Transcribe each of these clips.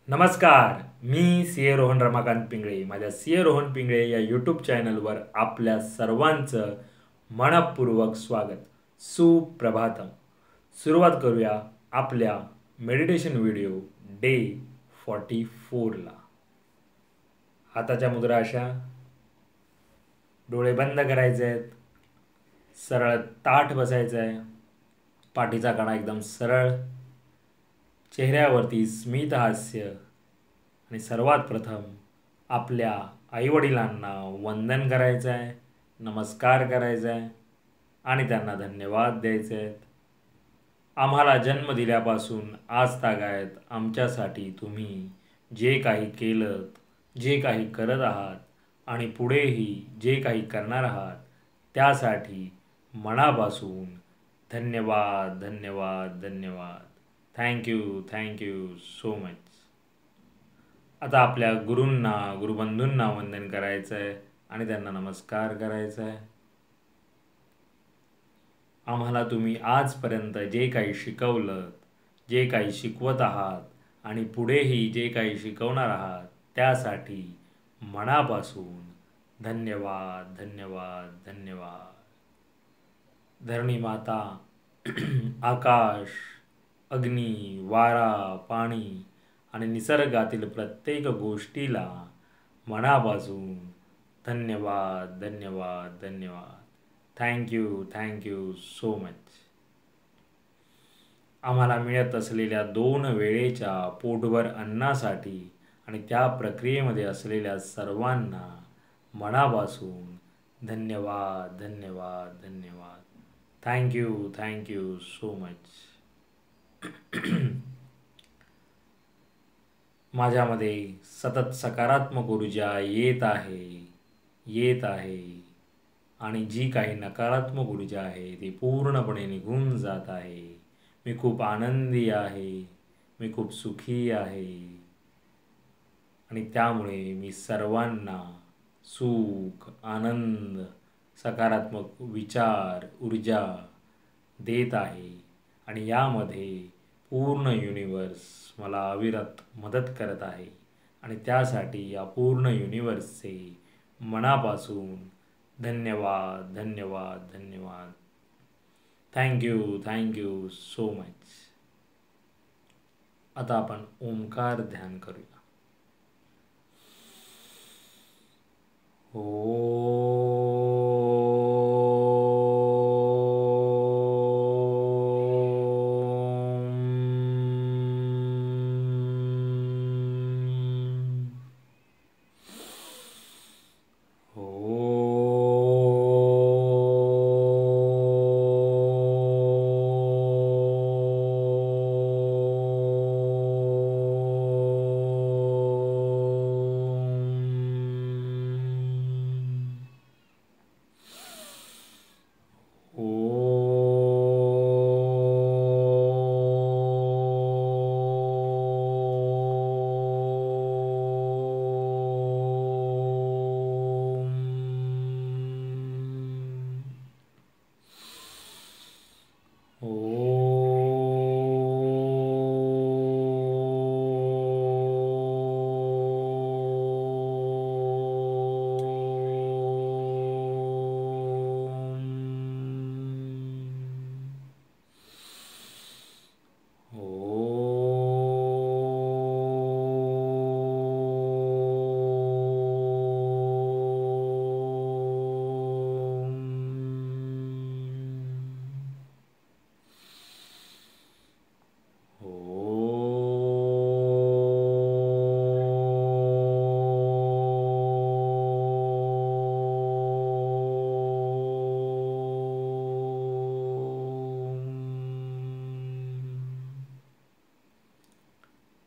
नमस्कार. मी सी ए रोहन रमाकांत पिंगळे. माझ्या सी ए रोहन पिंगळे या यूट्यूब चॅनलवर आपल्या सर्वांचं मनपूर्वक स्वागत. सुप्रभातम. सुरुवात करूया आपल्या मेडिटेशन व्हिडिओ डे 44ला. हाताच्या मुद्रा अशा, डोळे बंद करायचे आहेत, सरळ ताठ बसायचं आहे, पाठीचा कणा एकदम सरळ, चेहऱ्यावरती स्मित हास्य आणि सर्वात प्रथम आपल्या आईवडिलांना वंदन करायचं आहे, नमस्कार करायचा आहे आणि त्यांना धन्यवाद द्यायचे आहेत. आम्हाला जन्म दिल्यापासून आज तागायत आमच्यासाठी तुम्ही जे काही केलं, जे काही करत आहात आणि पुढेही जे काही करणार आहात त्यासाठी मनापासून धन्यवाद धन्यवाद धन्यवाद. Thank you so much. आता आपल्या गुरूंना गुरुबंधूंना वंदन करायचं आहे आणि त्यांना नमस्कार करायचा आहे. आम्हाला तुम्ही आजपर्यंत जे काही शिकवलं, जे काही शिकवत आहात आणि पुढेही जे काही शिकवणार आहात त्यासाठी मनापासून धन्यवाद धन्यवाद धन्यवाद. धरणी माता, आकाश, अग्नी, वारा, पाणी आणि निसर्गातील प्रत्येक गोष्टीला मनापासून धन्यवाद धन्यवाद धन्यवाद. Thank you so much. आम्हाला मिळत असलेल्या 2 वेळेच्या पोटभर अन्नासाठी आणि त्या प्रक्रियेमध्ये असलेल्या सर्वांना मनापासून धन्यवाद धन्यवाद धन्यवाद. Thank you so much. माझ्यामध्ये सतत सकारात्मक ऊर्जा येत आहे आणि जी काही नकारात्मक ऊर्जा आहे ती पूर्णपणे निघून जात आहे. मी खूप आनंदी आहे, मी खूप सुखी आहे आणि त्यामुळे मी सर्वांना सुख, आनंद, सकारात्मक विचार, ऊर्जा देत आहे आणि यामध्ये पूर्ण युनिवर्स मला अविरत मदत करत आहे आणि त्यासाठी या पूर्ण युनिवर्सचे मनापासून धन्यवाद धन्यवाद धन्यवाद. Thank you so much. आता आपण ओंकार ध्यान करूया.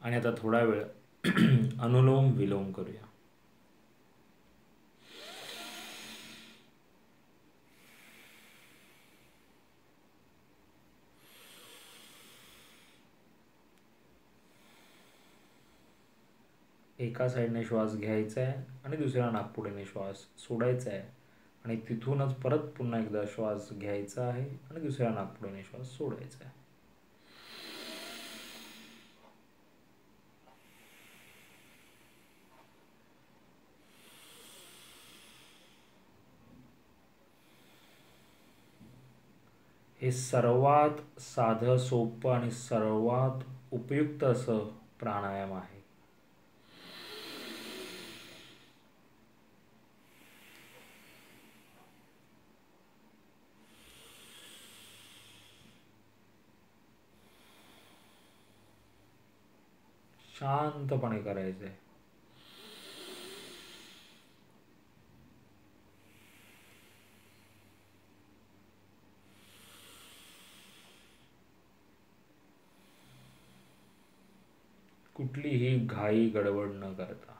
आणि आता थोडा वेळ अनुलोम विलोम करूया. एका साईडने श्वास घ्यायचा आहे आणि दुसऱ्या नाकपुडीने श्वास सोडायचा आहे आणि तिथूनच परत पुन्हा एकदा श्वास घ्यायचा आहे आणि दुसऱ्या नाकपुडीने श्वास सोडायचा आहे. हे सर्वात साधं सोपं आणि सर्वात उपयुक्त असं प्राणायाम आहे. शांतपणे करायचं आहे. कुठलीही घाई गडबड न करता.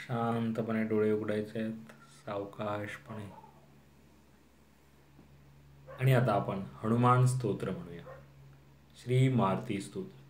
शांतपणे डोळे उघडायचे आहेत, सावकाशपणे. आणि आता आपण हनुमान स्तोत्र म्हणूया. श्री मारुती स्तोत्र.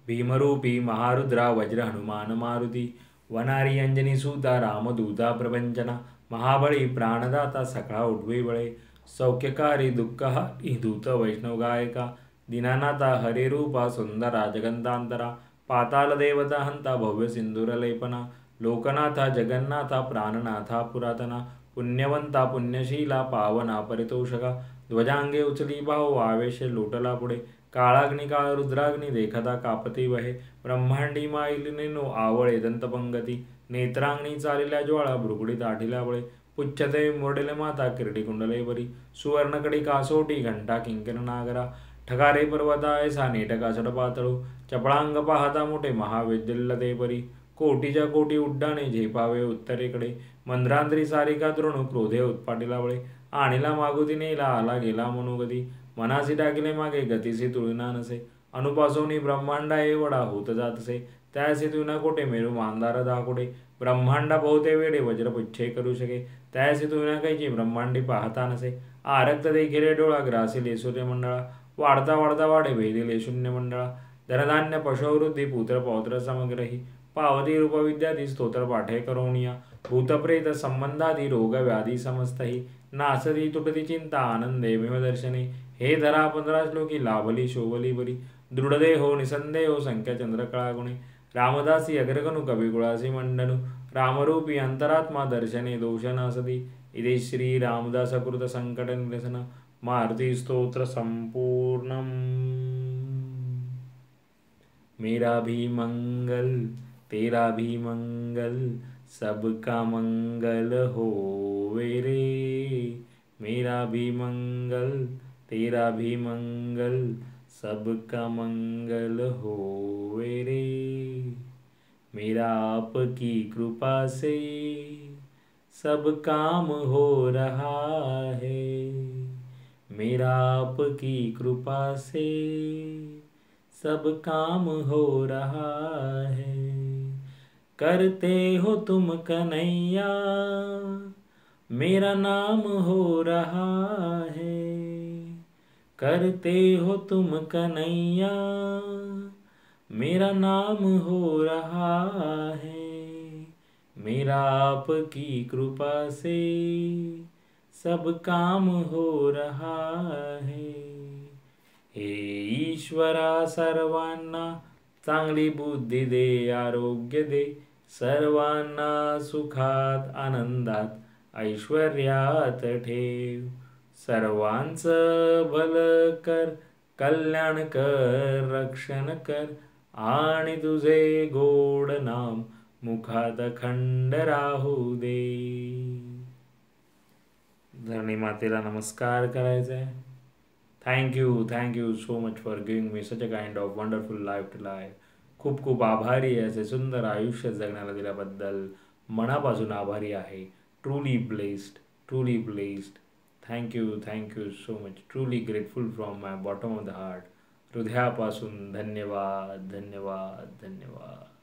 भीमरूपी महारुद्रा वज्र हनुमान मारुती, वनारी अंजनी सुता रामदूता प्रपंचना, महाबळी प्राणदाता सकळा उठवे बळे, सौख्यकारी दुःखहारी दूत वैष्णव गायका, दीनानाथा हरे रूपा सुंदरा जगंतांतरा, पाताल देवता हंता भव्य सिंधूर लेपना, लोकनाथा जगन्नाथा प्राणनाथा पुरातना, पुण्यवंता पुण्यशीला पावना परितोषका, ध्वजांगे उचली भाऊ आवेश लोटला पुढे, काळाग्नी काळ रुद्राग्नी देखता कापती वहे, ब्रह्मांडी माईलिनो आवळे दंतपंगती, नेत्रांगणी चालिल्या ज्वाळा भ्रुकुडी दाढिल्या बळे, पुच्छते मुरडेले माता किरटी कुंडले बरी, सुवर्णकडी कासोटी घंटा किंकिर नागरा, ठगारे पर्वता ऐसा नेटका सडपातळू, चपळांग पाहता मोठे महाविद्युल्ल ते परी, कोटीच्या कोटी उड्डाणे झेपावे उत्तरेकडे, मंद्रांतरी सारिका द्रोण क्रोधे उत्पाटीला बळे, आणीला मागुती नेला आला गेला मनोगती, मनासी टाकिले मागे गतीसी तुळना नसे, अनुपासोनी ब्रह्मांडा एवढा होत जातसे, त्यासी तुना कोटे मेरू मांदार दाकोटे, ब्रह्मांडा बहुते वेडे वज्रपुच्छे करू शके, त्यासी तुना कैची ब्रह्मांडी पाहता नसे, आरक्त देखिले डोळा ग्रासी लेसुरे मंडळा, वाढता वाढता वाढे भेदिले शून्य मंडळा, धनधान्य पशुवृद्धी पुत्र पौत्र समग्रही, पावती रूपविद्यादी स्तोत्र पाठे करोनिया, भूतप्रेत संबंधादी रोग व्याधी समस्तही, नासदी तुटती चिंता आनंदे दर्शने, हे धरा 15 श्लोकी लाभली शोभली बरी, दृढदेहो निसंदेहो संख्या चंद्रकळा गुणे, रामदासी अग्रगणु कविकुळासी मंडनु, रामरूपी अंतरात्मा दर्शने दोष नासदी, इति श्री रामदासकृत संकट निरसन मारुति स्तोत्र संपूर्णम. मेरा भी मंगल तेरा भी मंगल, सबका मंगल होवे रे, मेरा भी मंगल तेरा भी मंगल, सबका मंगल होवे रे, मेरा आपकी कृपा से सब काम हो रहा है, मेरा आपकी कृपा से सब काम हो रहा है, करते हो तुम कन्हैया मेरा नाम हो रहा है, करते हो तुम कन्हैया मेरा नाम हो रहा है, मेरा आपकी कृपा से सब काम हो रहा है, हे ईश्वरा सर्वांना चांगली बुद्धी दे आरोग्य दे, सर्वांना सुखात आनंदात ऐश्वर्यात ठेव, सर्वांचं भल कर कल्याण कर रक्षण कर, आणि तुझे गोड नाम मुखात खंड राहू दे. धरणी मातेला नमस्कार करायचा आहे. Thank you so much for giving me such a kind of wonderful life to life. खूप खूप आभारी आहे असे सुंदर आयुष्य जगण्याला दिल्याबद्दल. मनापासून आभारी आहे. Truly blessed. Thank you so much. Truly grateful from my bottom of the heart. हृदयापासून धन्यवाद धन्यवाद धन्यवाद.